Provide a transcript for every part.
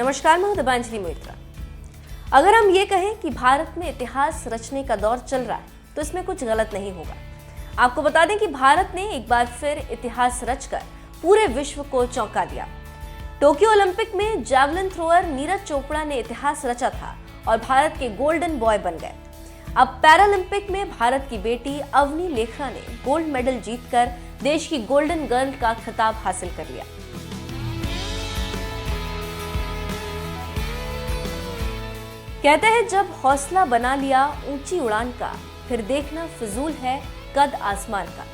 नमस्कार, मैं हूं दिबांजलि मोइत्रा। अगर हम ये कहें कि भारत में इतिहास रचने का दौर चल रहा है तो इसमें कुछ गलत नहीं होगा। आपको बता दें कि भारत ने एक बार फिर इतिहास रचकर पूरे विश्व को चौंका दिया। टोक्यो ओलंपिक में जैवलिन थ्रोअर नीरज चोपड़ा ने इतिहास रचा था और भारत के गोल्डन बॉय बन गए। अब पैरालंपिक में भारत की बेटी अवनी लेखरा ने गोल्ड मेडल जीतकर देश की गोल्डन गर्ल का खिताब हासिल कर लिया। कहते हैं जब हौसला बना लिया ऊंची उड़ान का, फिर देखना फिजूल है कद आसमान का।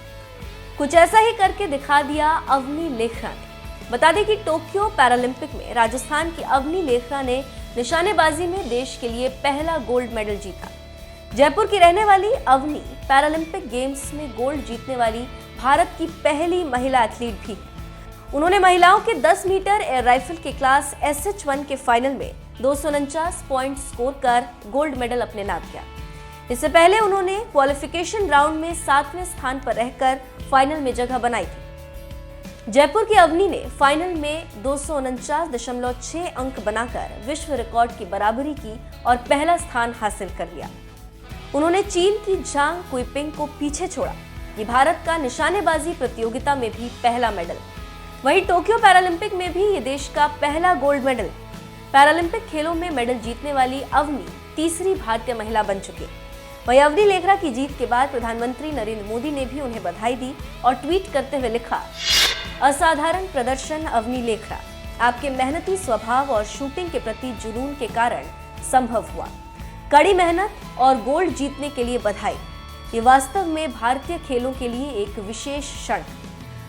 कुछ ऐसा ही करके दिखा दिया अवनी लेखरा ने। बता दें कि टोक्यो पैरालंपिक में राजस्थान की अवनी लेखरा ने निशानेबाजी में देश के लिए पहला गोल्ड मेडल जीता। जयपुर की रहने वाली अवनी पैरालंपिक गेम्स में गोल्ड जीतने वाली भारत की पहली महिला एथलीट भी। उन्होंने महिलाओं के 10 मीटर एयर राइफल के क्लास SH1 के फाइनल में 249 पॉइंट स्कोर कर गोल्ड मेडल अपने नाम किया। इससे पहले उन्होंने क्वालिफिकेशन राउंड में 7वें स्थान पर रहकर फाइनल में जगह बनाई थी। जयपुर की अवनी ने फाइनल में 249.6 अंक बनाकर विश्व रिकॉर्ड की बराबरी की और पहला स्थान हासिल कर लिया। उन्होंने चीन की झांग कुइपिंग को पीछे छोड़ा। ये भारत का निशानेबाजी प्रतियोगिता में भी पहला मेडल। वहीं टोक्यो पैरालंपिक में भी ये देश का पहला गोल्ड मेडल। पैरालंपिक खेलों में मेडल जीतने वाली अवनी तीसरी भारतीय महिला बन चुकी। वहीं अवनी लेखरा की जीत के बाद प्रधानमंत्री नरेंद्र मोदी ने भी उन्हें बधाई दी और ट्वीट करते हुए लिखा, असाधारण प्रदर्शन अवनी लेखरा, आपके मेहनती स्वभाव और शूटिंग के प्रति जुनून के कारण संभव हुआ। कड़ी मेहनत और गोल्ड जीतने के लिए बधाई। ये वास्तव में भारतीय खेलों के लिए एक विशेष क्षण।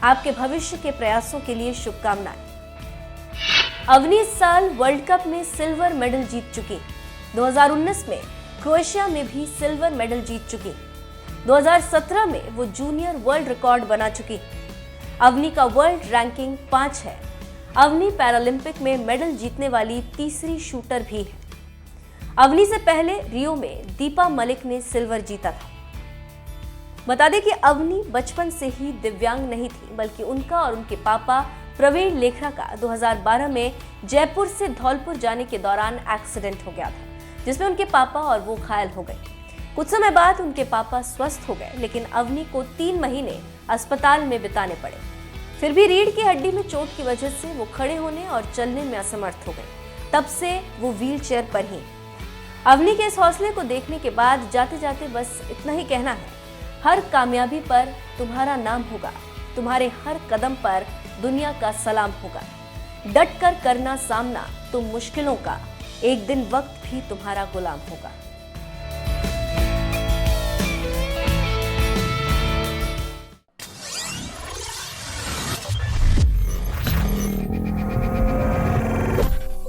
आपके भविष्य के प्रयासों के लिए शुभकामनाएं। अवनी इस साल वर्ल्ड कप में सिल्वर मेडल जीत चुकी। 2019 में क्रोएशिया में भी सिल्वर मेडल जीत चुकी। 2017 में वो जूनियर वर्ल्ड रिकॉर्ड बना चुकी। अवनी का वर्ल्ड रैंकिंग 5 है। अवनी पैरालंपिक में मेडल जीतने वाली तीसरी शूटर भी है। अवनी से पहले रियो में दीपा मलिक ने सिल्वर जीता था। बता दें कि अवनी बचपन से ही दिव्यांग नहीं थी, बल्कि उनका और उनके पापा प्रवीण लेखरा का 2012 में जयपुर से धौलपुर जाने के दौरान एक्सीडेंट हो गया था, जिसमें उनके पापा और वो घायल हो गए। कुछ समय बाद उनके पापा स्वस्थ हो गए, लेकिन अवनी को 3 महीने अस्पताल में बिताने पड़े। फिर भी रीढ़ की हड्डी में चोट की वजह से वो खड़े होने और चलने में असमर्थ हो गए। तब से वो व्हील चेयर पर ही। अवनी के इस हौसले को देखने के बाद जाते जाते बस इतना ही कहना है, हर कामयाबी पर तुम्हारा नाम होगा, तुम्हारे हर कदम पर दुनिया का सलाम होगा। डट कर करना सामना तुम मुश्किलों का, एक दिन वक्त भी तुम्हारा गुलाम होगा।